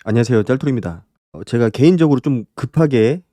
안녕하세요. 짤토리입니다. 제가 개인적으로 좀 급하게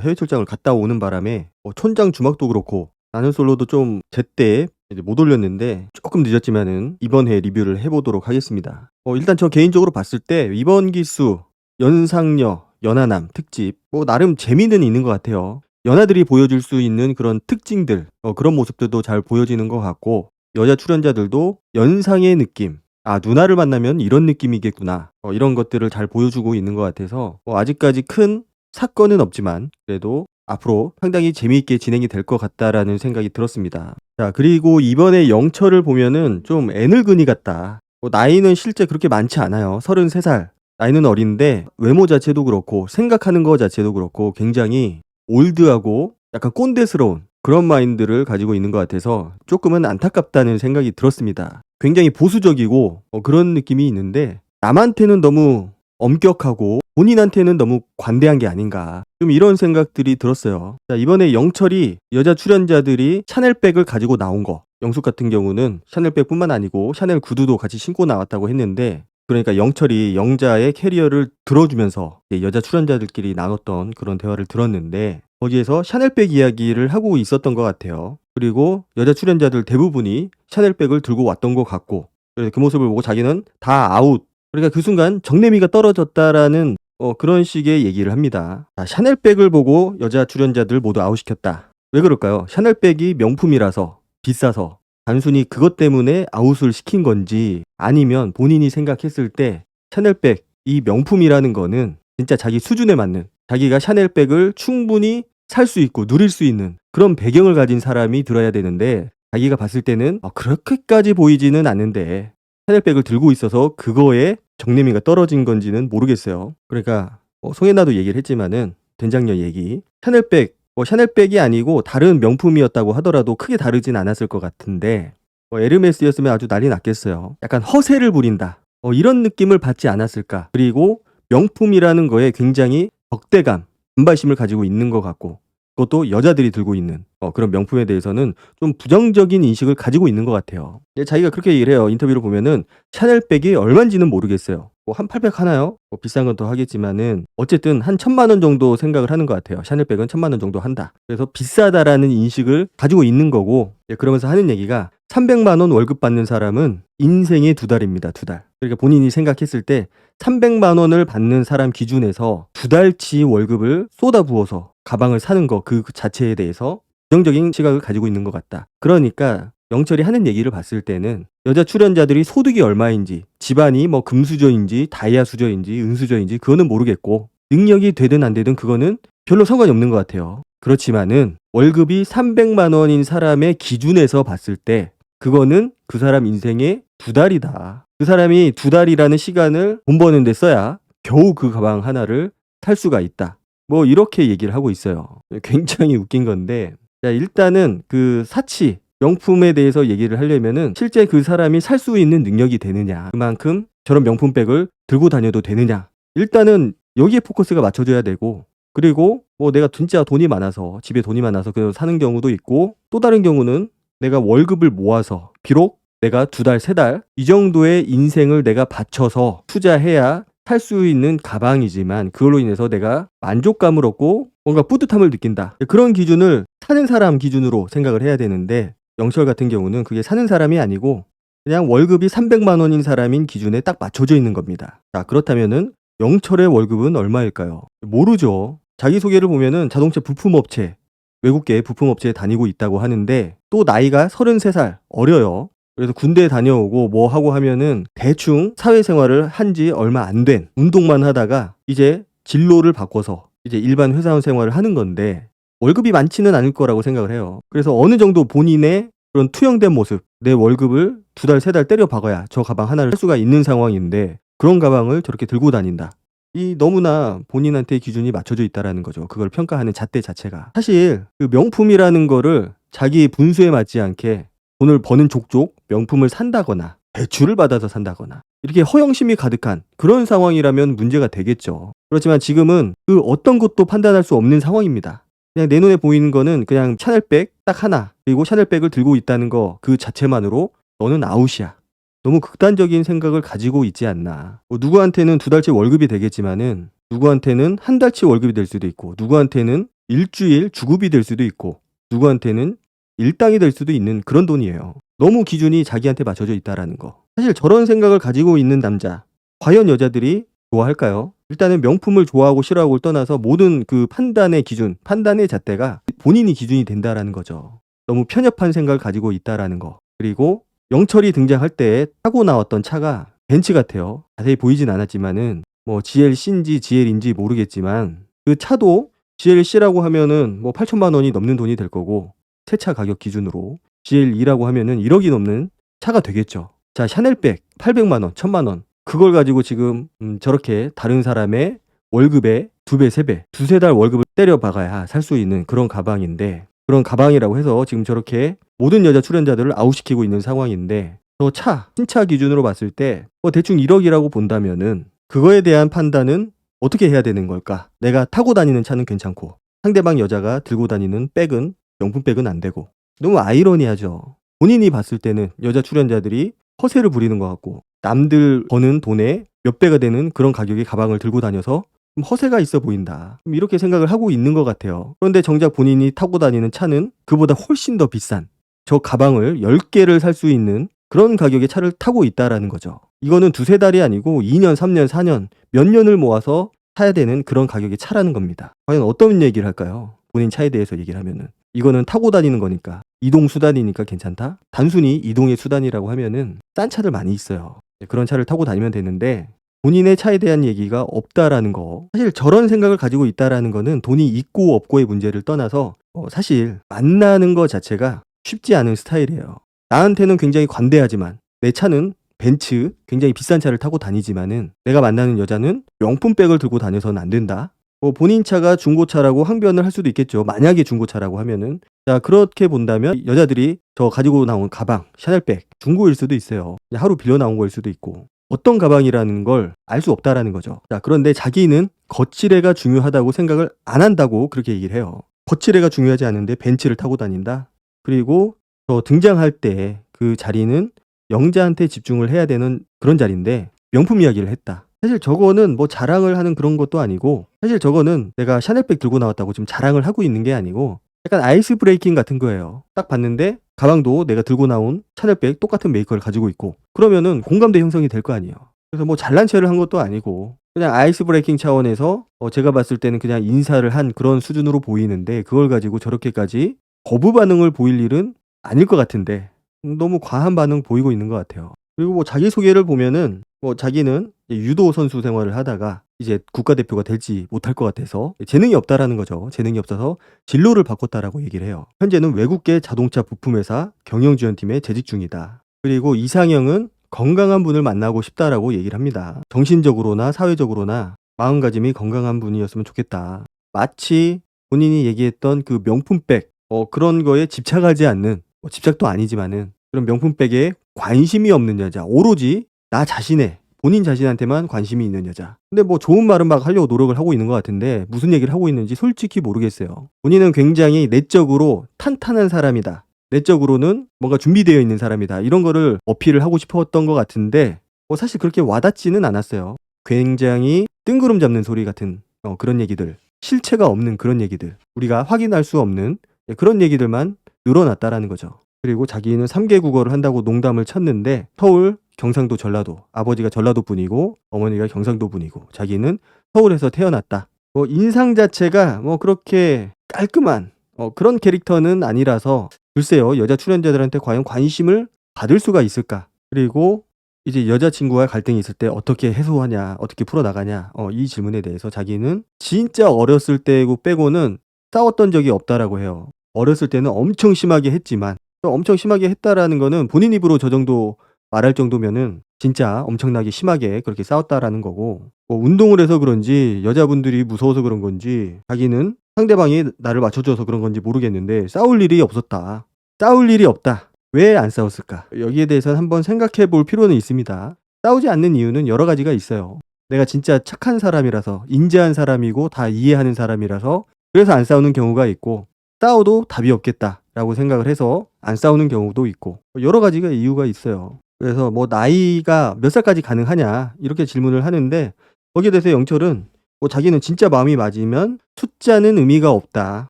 해외 출장을 갔다 오는 바람에 촌장 주막도 그렇고 나는 솔로도 좀 제때 이제 못 올렸는데 조금 늦었지만은 이번 회 리뷰를 해보도록 하겠습니다. 일단 저 개인적으로 봤을 때 이번 기수 연상녀 연하남 특집 나름 재미는 있는 것 같아요. 연하들이 보여줄 수 있는 그런 특징들 그런 모습들도 잘 보여지는 것 같고 여자 출연자들도 연상의 느낌, 아, 누나를 만나면 이런 느낌이겠구나. 이런 것들을 잘 보여주고 있는 것 같아서 아직까지 큰 사건은 없지만 그래도 앞으로 상당히 재미있게 진행이 될 것 같다라는 생각이 들었습니다. 자, 그리고 이번에 영철을 보면은 좀 애늙은이 같다. 나이는 실제 그렇게 많지 않아요. 33살. 나이는 어린데 외모 자체도 그렇고 생각하는 거 자체도 그렇고 굉장히 올드하고 약간 꼰대스러운 그런 마인드를 가지고 있는 것 같아서 조금은 안타깝다는 생각이 들었습니다. 굉장히 보수적이고 그런 느낌이 있는데 남한테는 너무 엄격하고 본인한테는 너무 관대한 게 아닌가, 좀 이런 생각들이 들었어요. 자, 이번에 영철이 여자 출연자들이 샤넬백을 가지고 나온 거, 영숙 같은 경우는 샤넬백뿐만 아니고 샤넬 구두도 같이 신고 나왔다고 했는데, 그러니까 영철이 영자의 캐리어를 들어주면서 여자 출연자들끼리 나눴던 그런 대화를 들었는데 거기에서 샤넬백 이야기를 하고 있었던 것 같아요. 그리고 여자 출연자들 대부분이 샤넬백을 들고 왔던 것 같고, 그래서 그 모습을 보고 자기는 다 아웃, 그러니까 그 순간 정내미가 떨어졌다라는 그런 식의 얘기를 합니다. 자, 샤넬백을 보고 여자 출연자들 모두 아웃시켰다. 왜 그럴까요? 샤넬백이 명품이라서, 비싸서 단순히 그것 때문에 아웃을 시킨 건지, 아니면 본인이 생각했을 때 샤넬백, 이 명품이라는 거는 진짜 자기 수준에 맞는, 자기가 샤넬백을 충분히 살 수 있고 누릴 수 있는 그런 배경을 가진 사람이 들어야 되는데, 자기가 봤을 때는 그렇게까지 보이지는 않는데 샤넬백을 들고 있어서 그거에 정내미가 떨어진 건지는 모르겠어요. 그러니까 송혜나도 얘기를 했지만은 된장녀 얘기, 샤넬백, 샤넬백이 아니고 다른 명품이었다고 하더라도 크게 다르진 않았을 것 같은데 에르메스였으면 아주 난리 났겠어요. 약간 허세를 부린다, 이런 느낌을 받지 않았을까. 그리고 명품이라는 거에 굉장히 적대감, 반발심을 가지고 있는 것 같고, 그것도 여자들이 들고 있는 그런 명품에 대해서는 좀 부정적인 인식을 가지고 있는 것 같아요. 자기가 그렇게 얘기를 해요. 인터뷰를 보면은 샤넬백이 얼마인지는 모르겠어요. 한 800 하나요? 비싼 건 더 하겠지만은 어쨌든 한 1000만 원 정도 생각을 하는 것 같아요. 샤넬백은 1000만 원 정도 한다. 그래서 비싸다라는 인식을 가지고 있는 거고, 그러면서 하는 얘기가 300만 원 월급 받는 사람은 인생의 2달입니다. 2달. 그러니까 본인이 생각했을 때 300만 원을 받는 사람 기준에서 2달치 월급을 쏟아부어서 가방을 사는 거 그 자체에 대해서 부정적인 시각을 가지고 있는 것 같다. 그러니까 영철이 하는 얘기를 봤을 때는 여자 출연자들이 소득이 얼마인지, 집안이 금수저인지 다이아 수저인지 은수저인지 그거는 모르겠고, 능력이 되든 안 되든 그거는 별로 상관이 없는 것 같아요. 그렇지만은 월급이 300만 원인 사람의 기준에서 봤을 때 그거는 그 사람 인생의 2달이다. 그 사람이 2달이라는 시간을 돈 버는 데 써야 겨우 그 가방 하나를 살 수가 있다. 이렇게 얘기를 하고 있어요. 굉장히 웃긴 건데, 자, 일단은 그 사치, 명품에 대해서 얘기를 하려면은 실제 그 사람이 살 수 있는 능력이 되느냐, 그만큼 저런 명품백을 들고 다녀도 되느냐, 일단은 여기에 포커스가 맞춰져야 되고, 그리고 내가 진짜 돈이 많아서, 집에 돈이 많아서 그 사는 경우도 있고, 또 다른 경우는 내가 월급을 모아서, 비록 내가 2달, 3달 이 정도의 인생을 내가 바쳐서 투자해야 살 수 있는 가방이지만 그걸로 인해서 내가 만족감을 얻고 뭔가 뿌듯함을 느낀다. 그런 기준을 사는 사람 기준으로 생각을 해야 되는데, 영철 같은 경우는 그게 사는 사람이 아니고 그냥 월급이 300만 원인 사람인 기준에 딱 맞춰져 있는 겁니다. 자, 그렇다면은 영철의 월급은 얼마일까요? 모르죠. 자기소개를 보면은 자동차 부품업체, 외국계 부품업체에 다니고 있다고 하는데 또 나이가 33살, 어려요. 그래서 군대 다녀오고 뭐 하고 하면은 대충 사회생활을 한 지 얼마 안 된, 운동만 하다가 이제 진로를 바꿔서 이제 일반 회사원 생활을 하는 건데 월급이 많지는 않을 거라고 생각을 해요. 그래서 어느 정도 본인의 그런 투영된 모습, 내 월급을 2달, 3달 때려 박아야 저 가방 하나를 살 수가 있는 상황인데 그런 가방을 저렇게 들고 다닌다. 이 너무나 본인한테 기준이 맞춰져 있다라는 거죠. 그걸 평가하는 잣대 자체가. 사실 그 명품이라는 거를 자기 분수에 맞지 않게 돈을 버는 족족 명품을 산다거나 대출을 받아서 산다거나 이렇게 허영심이 가득한 그런 상황이라면 문제가 되겠죠. 그렇지만 지금은 그 어떤 것도 판단할 수 없는 상황입니다. 그냥 내 눈에 보이는 거는 그냥 샤넬백 딱 하나, 그리고 샤넬백을 들고 있다는 거 그 자체만으로 너는 아웃이야. 너무 극단적인 생각을 가지고 있지 않나. 뭐 누구한테는 2달치 월급이 되겠지만은 누구한테는 1달치 월급이 될 수도 있고 누구한테는 일주일 주급이 될 수도 있고 누구한테는 일당이 될 수도 있는 그런 돈이에요. 너무 기준이 자기한테 맞춰져 있다라는 거. 사실 저런 생각을 가지고 있는 남자 과연 여자들이 좋아할까요? 일단은 명품을 좋아하고 싫어하고를 떠나서 모든 그 판단의 기준, 판단의 잣대가 본인이 기준이 된다라는 거죠. 너무 편협한 생각을 가지고 있다라는 거. 그리고 영철이 등장할 때 타고 나왔던 차가 벤츠 같아요. 자세히 보이진 않았지만은 뭐 GLC인지 GL인지 모르겠지만 그 차도 GLC라고 하면은 뭐 8천만 원이 넘는 돈이 될 거고 새 차 가격 기준으로 GL2라고 하면은 1억이 넘는 차가 되겠죠. 자, 샤넬백 800만 원, 1000만 원. 그걸 가지고 지금 저렇게 다른 사람의 월급의 2배, 3배, 2-3달 월급을 때려 박아야 살 수 있는 그런 가방인데 그런 가방이라고 해서 지금 저렇게 모든 여자 출연자들을 아웃시키고 있는 상황인데 저 차, 신차 기준으로 봤을 때 대충 1억이라고 본다면은 그거에 대한 판단은 어떻게 해야 되는 걸까? 내가 타고 다니는 차는 괜찮고 상대방 여자가 들고 다니는 백은 명품백은 안 되고 너무 아이러니하죠. 본인이 봤을 때는 여자 출연자들이 허세를 부리는 것 같고 남들 버는 돈의 몇 배가 되는 그런 가격의 가방을 들고 다녀서 좀 허세가 있어 보인다. 이렇게 생각을 하고 있는 것 같아요. 그런데 정작 본인이 타고 다니는 차는 그보다 훨씬 더 비싼 저 가방을 10개를 살 수 있는 그런 가격의 차를 타고 있다라는 거죠. 이거는 2-3달이 아니고 2년, 3년, 4년 몇 년을 모아서 사야 되는 그런 가격의 차라는 겁니다. 과연 어떤 얘기를 할까요? 본인 차에 대해서 얘기를 하면은 이거는 타고 다니는 거니까 이동 수단이니까 괜찮다? 단순히 이동의 수단이라고 하면은 싼 차들 많이 있어요. 그런 차를 타고 다니면 되는데 본인의 차에 대한 얘기가 없다라는 거. 사실 저런 생각을 가지고 있다라는 거는 돈이 있고 없고의 문제를 떠나서 사실 만나는 거 자체가 쉽지 않은 스타일이에요. 나한테는 굉장히 관대하지만 내 차는 벤츠 굉장히 비싼 차를 타고 다니지만은 내가 만나는 여자는 명품백을 들고 다녀서는 안 된다. 본인 차가 중고차라고 항변을 할 수도 있겠죠. 만약에 중고차라고 하면은. 자, 그렇게 본다면 여자들이 저 가지고 나온 가방, 샤넬백 중고일 수도 있어요. 그냥 하루 빌려 나온 거일 수도 있고 어떤 가방이라는 걸 알 수 없다라는 거죠. 자, 그런데 자기는 거칠애가 중요하다고 생각을 안 한다고 그렇게 얘기를 해요. 거칠애가 중요하지 않은데 벤츠를 타고 다닌다. 그리고 저 등장할 때 그 자리는 영자한테 집중을 해야 되는 그런 자리인데 명품 이야기를 했다. 사실 저거는 뭐 자랑을 하는 그런 것도 아니고 사실 저거는 내가 샤넬백 들고 나왔다고 지금 자랑을 하고 있는 게 아니고 약간 아이스 브레이킹 같은 거예요. 딱 봤는데 가방도 내가 들고 나온 샤넬백 똑같은 메이커를 가지고 있고 그러면은 공감대 형성이 될 거 아니에요. 그래서 뭐 잘난 체를 한 것도 아니고 그냥 아이스 브레이킹 차원에서 제가 봤을 때는 그냥 인사를 한 그런 수준으로 보이는데 그걸 가지고 저렇게까지 거부 반응을 보일 일은 아닐 것 같은데 너무 과한 반응 보이고 있는 것 같아요. 그리고 뭐 자기소개를 보면은 자기는 유도 선수 생활을 하다가 이제 국가대표가 될지 못할 것 같아서 재능이 없다라는 거죠. 재능이 없어서 진로를 바꿨다라고 얘기를 해요. 현재는 외국계 자동차 부품회사 경영지원팀에 재직 중이다. 그리고 이상형은 건강한 분을 만나고 싶다라고 얘기를 합니다. 정신적으로나 사회적으로나 마음가짐이 건강한 분이었으면 좋겠다. 마치 본인이 얘기했던 그 명품백 그런 거에 집착하지 않는 집착도 아니지만은 그런 명품백에 관심이 없는 여자, 오로지 나 자신의 본인 자신한테만 관심이 있는 여자. 근데 뭐 좋은 말은 막 하려고 노력을 하고 있는 것 같은데 무슨 얘기를 하고 있는지 솔직히 모르겠어요. 본인은 굉장히 내적으로 탄탄한 사람이다. 내적으로는 뭔가 준비되어 있는 사람이다. 이런 거를 어필을 하고 싶었던 것 같은데 사실 그렇게 와닿지는 않았어요. 굉장히 뜬구름 잡는 소리 같은 그런 얘기들, 실체가 없는 그런 얘기들, 우리가 확인할 수 없는 그런 얘기들만 늘어났다라는 거죠. 그리고 자기는 3개 국어를 한다고 농담을 쳤는데 서울, 경상도, 전라도, 아버지가 전라도 분이고 어머니가 경상도 분이고 자기는 서울에서 태어났다. 인상 자체가 그렇게 깔끔한 그런 캐릭터는 아니라서 글쎄요, 여자 출연자들한테 과연 관심을 받을 수가 있을까? 그리고 이제 여자친구와 갈등이 있을 때 어떻게 해소하냐, 어떻게 풀어나가냐, 이 질문에 대해서 자기는 진짜 어렸을 때고 빼고는 싸웠던 적이 없다라고 해요. 어렸을 때는 엄청 심하게 했지만 엄청 심하게 했다라는 거는 본인 입으로 저 정도 말할 정도면은 진짜 엄청나게 심하게 그렇게 싸웠다라는 거고 운동을 해서 그런지 여자분들이 무서워서 그런 건지 자기는 상대방이 나를 맞춰줘서 그런 건지 모르겠는데 싸울 일이 없었다. 싸울 일이 없다. 왜 안 싸웠을까? 여기에 대해서는 한번 생각해 볼 필요는 있습니다. 싸우지 않는 이유는 여러 가지가 있어요. 내가 진짜 착한 사람이라서 인자한 사람이고 다 이해하는 사람이라서 그래서 안 싸우는 경우가 있고 싸워도 답이 없겠다라고 생각을 해서 안 싸우는 경우도 있고 여러 가지가 이유가 있어요. 그래서 뭐 "나이가 몇 살까지 가능하냐?" 이렇게 질문을 하는데 거기에 대해서 영철은 뭐 자기는 진짜 마음이 맞으면 숫자는 의미가 없다.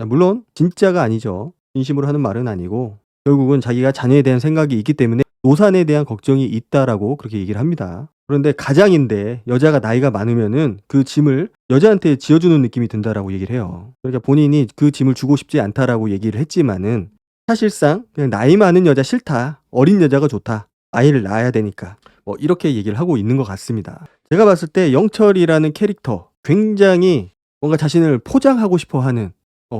물론 진짜가 아니죠. 진심으로 하는 말은 아니고 결국은 자기가 자녀에 대한 생각이 있기 때문에 노산에 대한 걱정이 있다라고 그렇게 얘기를 합니다. 그런데 가장인데 여자가 나이가 많으면은 그 짐을 여자한테 지어주는 느낌이 든다라고 얘기를 해요. 그러니까 본인이 그 짐을 주고 싶지 않다라고 얘기를 했지만은 사실상 그냥 "나이 많은 여자 싫다. 어린 여자가 좋다. 아이를 낳아야 되니까." 뭐 이렇게 얘기를 하고 있는 것 같습니다. 제가 봤을 때 영철이라는 캐릭터 굉장히 뭔가 자신을 포장하고 싶어 하는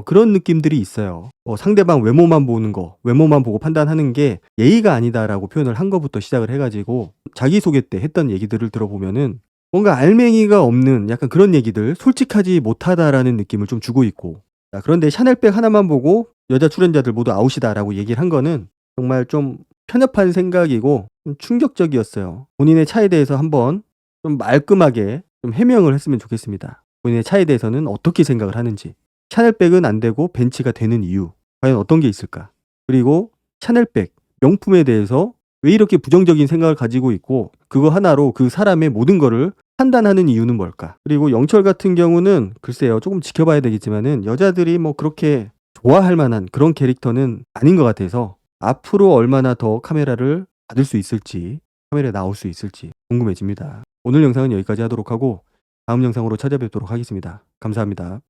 그런 느낌들이 있어요. 상대방 외모만 보는 거, 외모만 보고 판단하는 게 예의가 아니다라고 표현을 한 거부터 시작을 해 가지고 자기소개 때 했던 얘기들을 들어보면은 뭔가 알맹이가 없는 약간 그런 얘기들, 솔직하지 못하다라는 느낌을 좀 주고 있고, 그런데 샤넬백 하나만 보고 여자 출연자들 모두 아웃이다라고 얘기를 한 거는 정말 좀 편협한 생각이고 좀 충격적이었어요. 본인의 차에 대해서 한번 좀 말끔하게 좀 해명을 했으면 좋겠습니다. 본인의 차에 대해서는 어떻게 생각을 하는지. 샤넬백은 안 되고 벤츠가 되는 이유. 과연 어떤 게 있을까? 그리고 샤넬백, 명품에 대해서 왜 이렇게 부정적인 생각을 가지고 있고 그거 하나로 그 사람의 모든 거를 판단하는 이유는 뭘까? 그리고 영철 같은 경우는 글쎄요. 조금 지켜봐야 되겠지만은 여자들이 뭐 그렇게 좋아할 만한 그런 캐릭터는 아닌 것 같아서 앞으로 얼마나 더 카메라를 받을 수 있을지, 카메라에 나올 수 있을지 궁금해집니다. 오늘 영상은 여기까지 하도록 하고 다음 영상으로 찾아뵙도록 하겠습니다. 감사합니다.